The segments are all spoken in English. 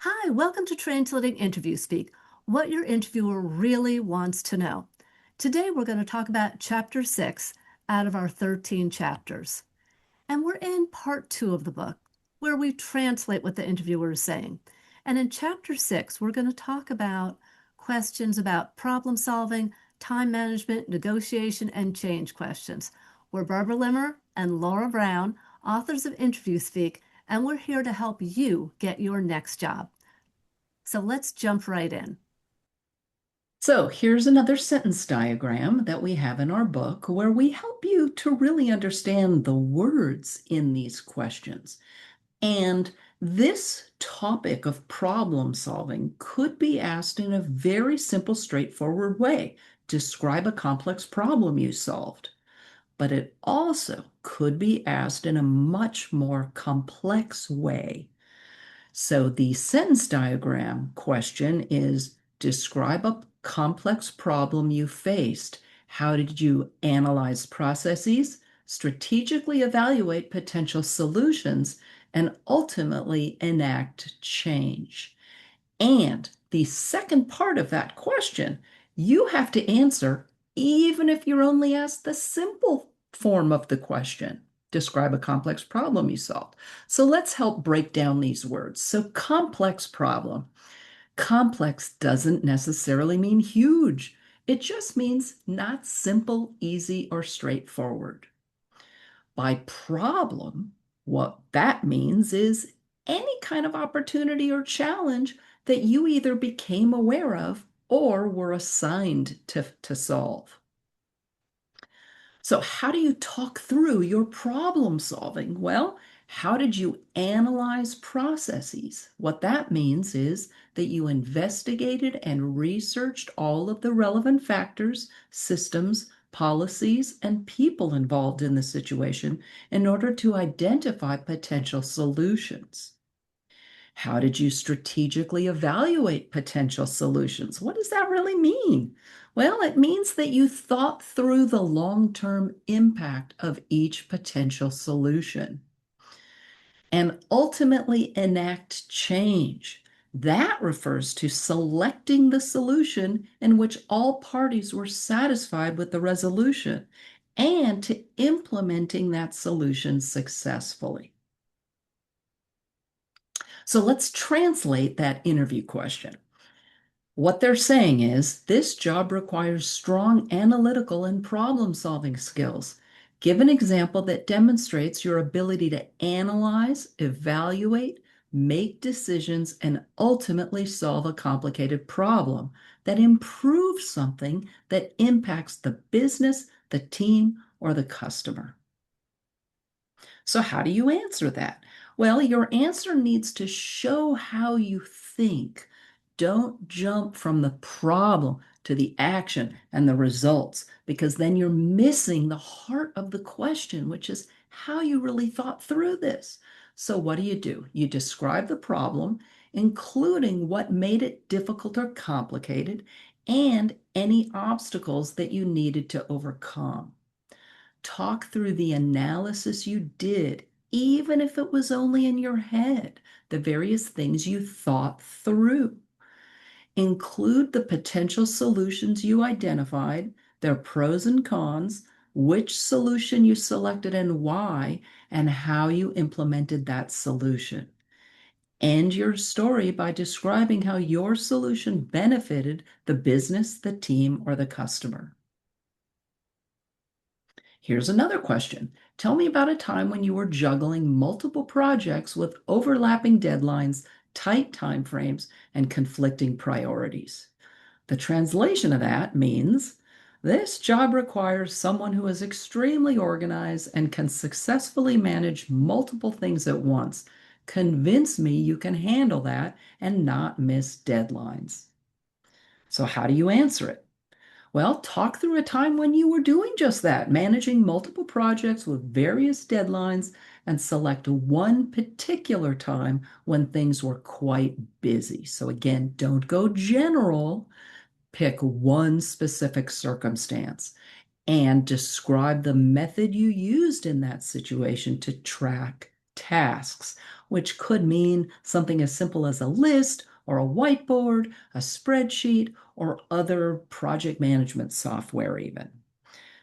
Hi, welcome to Translating Interview Speak, what your interviewer really wants to know. Today we're going to talk about Chapter 6 out of our 13 chapters. And we're in part 2 of the book, where we translate what the interviewer is saying. And in Chapter 6, we're going to talk about questions about problem solving, time management, negotiation, and change questions. We're Barbara Limmer and Laura Brown, authors of Interview Speak, and we're here to help you get your next job. So let's jump right in. So here's another sentence diagram that we have in our book where we help you to really understand the words in these questions. And this topic of problem solving could be asked in a very simple, straightforward way. Describe a complex problem you solved. But it also could be asked in a much more complex way. So the sentence diagram question is describe a complex problem you faced. How did you analyze processes, strategically evaluate potential solutions, and ultimately enact change? And the second part of that question, you have to answer even if you're only asked the simple form of the question. Describe a complex problem you solved. So let's help break down these words. So, complex problem. Complex doesn't necessarily mean huge, it just means not simple, easy, or straightforward. By problem, what that means is any kind of opportunity or challenge that you either became aware of or were assigned to solve. So, how do you talk through your problem solving? Well, how did you analyze processes? What that means is that you investigated and researched all of the relevant factors, systems, policies, and people involved in the situation in order to identify potential solutions. How did you strategically evaluate potential solutions? What does that really mean? Well, it means that you thought through the long-term impact of each potential solution and ultimately enact change. That refers to selecting the solution in which all parties were satisfied with the resolution and to implementing that solution successfully. So let's translate that interview question. What they're saying is this job requires strong analytical and problem-solving skills. Give an example that demonstrates your ability to analyze, evaluate, make decisions, and ultimately solve a complicated problem that improves something that impacts the business, the team, or the customer. So, how do you answer that? Well, your answer needs to show how you think. Don't jump from the problem to the action and the results, because then you're missing the heart of the question, which is how you really thought through this. So, what do? You describe the problem, including what made it difficult or complicated, and any obstacles that you needed to overcome. Talk through the analysis you did, even if it was only in your head, the various things you thought through. Include the potential solutions you identified, their pros and cons, which solution you selected and why, and how you implemented that solution. End your story by describing how your solution benefited the business, the team, or the customer. Here's another question. Tell me about a time when you were juggling multiple projects with overlapping deadlines, tight timeframes, and conflicting priorities. The translation of that means this job requires someone who is extremely organized and can successfully manage multiple things at once. Convince me you can handle that and not miss deadlines. So, how do you answer it? Well, talk through a time when you were doing just that, managing multiple projects with various deadlines, and select one particular time when things were quite busy. So, again, don't go general, pick one specific circumstance and describe the method you used in that situation to track tasks. which could mean something as simple as a list or a whiteboard, a spreadsheet, or other project management software even.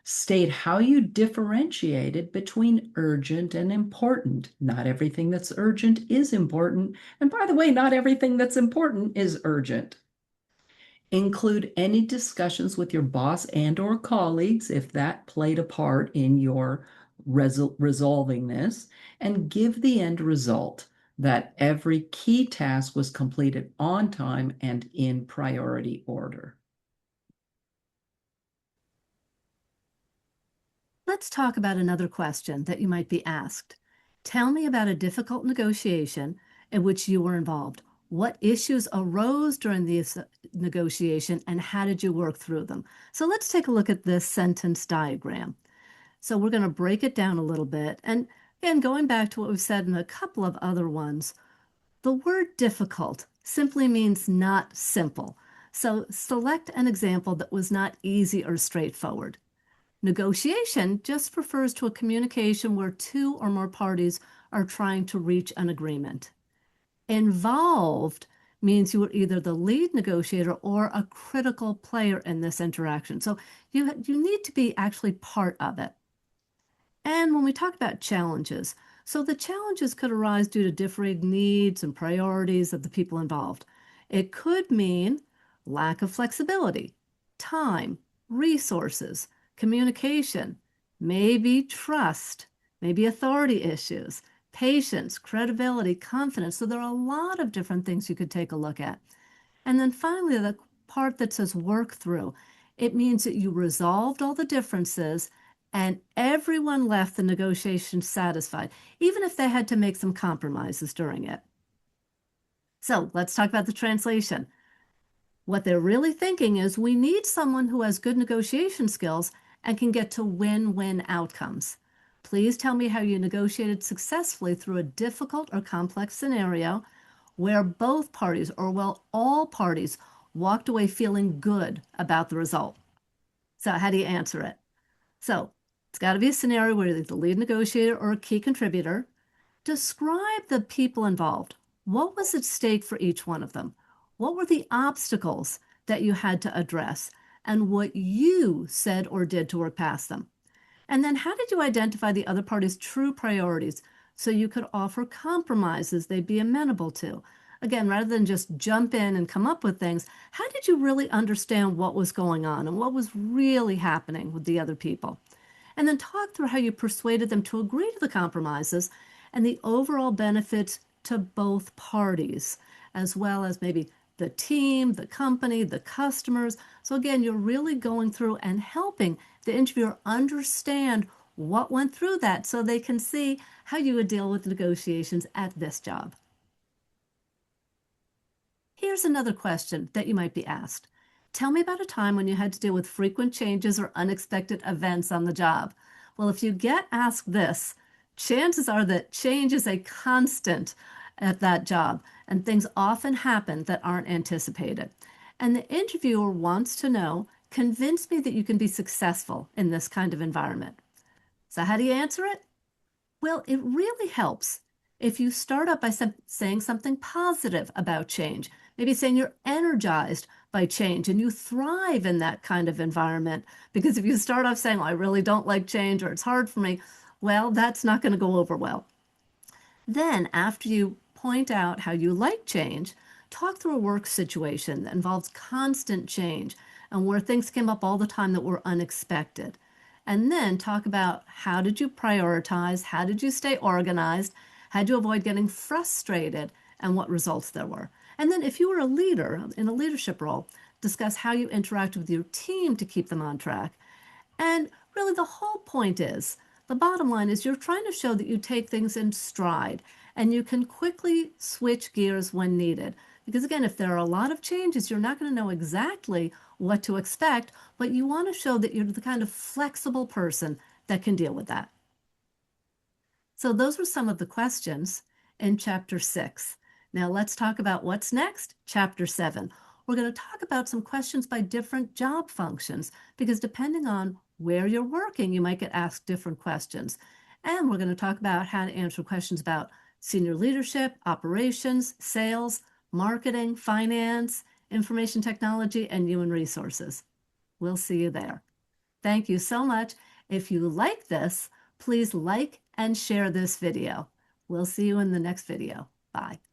State how you differentiated between urgent and important. Not everything that's urgent is important. And by the way, not everything that's important is urgent. Include any discussions with your boss and or colleagues if that played a part in your resolving this, and give the end result that every key task was completed on time and in priority order. Let's talk about another question that you might be asked. Tell me about a difficult negotiation in which you were involved. What issues arose during this negotiation and how did you work through them? So let's take a look at this sentence diagram. So we're going to break it down a little bit. And again, going back to what we've said in a couple of other ones, the word difficult simply means not simple. So select an example that was not easy or straightforward. Negotiation just refers to a communication where two or more parties are trying to reach an agreement. Involved means you are either the lead negotiator or a critical player in this interaction. So you need to be actually part of it. And when we talk about challenges, so the challenges could arise due to differing needs and priorities of the people involved. It could mean lack of flexibility, time, resources, communication, maybe trust, maybe authority issues, patience, credibility, confidence. So there are a lot of different things you could take a look at. And then finally, the part that says work through, it means that you resolved all the differences and everyone left the negotiation satisfied, even if they had to make some compromises during it. So let's talk about the translation. What they're really thinking is we need someone who has good negotiation skills and can get to win-win outcomes. Please tell me how you negotiated successfully through a difficult or complex scenario where both parties, or well, all parties, walked away feeling good about the result. So how do you answer it? So it's got to be a scenario where you're the lead negotiator or a key contributor. Describe the people involved. What was at stake for each one of them? What were the obstacles that you had to address? And what you said or did to work past them? And then how did you identify the other party's true priorities so you could offer compromises they'd be amenable to? Again, rather than just jump in and come up with things, how did you really understand what was going on and what was really happening with the other people? And then talk through how you persuaded them to agree to the compromises and the overall benefits to both parties, as well as maybe the team, the company, the customers. So again, you're really going through and helping the interviewer understand what went through that so they can see how you would deal with negotiations at this job. Here's another question that you might be asked. Tell me about a time when you had to deal with frequent changes or unexpected events on the job. Well, if you get asked this, chances are that change is a constant at that job, and things often happen that aren't anticipated. And the interviewer wants to know, convince me that you can be successful in this kind of environment. So how do you answer it? Well, it really helps if you start up by saying something positive about change, maybe saying you're energized by change and you thrive in that kind of environment. Because if you start off saying, well, I really don't like change or it's hard for me, well, that's not going to go over well. Then, after you point out how you like change, talk through a work situation that involves constant change and where things came up all the time that were unexpected. And then talk about how did you prioritize, how did you stay organized, how did you avoid getting frustrated, and what results there were. And then if you were a leader in a leadership role, discuss how you interact with your team to keep them on track. And really the whole point is, the bottom line is you're trying to show that you take things in stride and you can quickly switch gears when needed. Because again, if there are a lot of changes, you're not going to know exactly what to expect, but you want to show that you're the kind of flexible person that can deal with that. So those were some of the questions in Chapter 6. Now let's talk about what's next, Chapter 7. We're going to talk about some questions by different job functions, because depending on where you're working, you might get asked different questions. And we're going to talk about how to answer questions about senior leadership, operations, sales, marketing, finance, information technology, and human resources. We'll see you there. Thank you so much. If you like this, please like and share this video. We'll see you in the next video. Bye.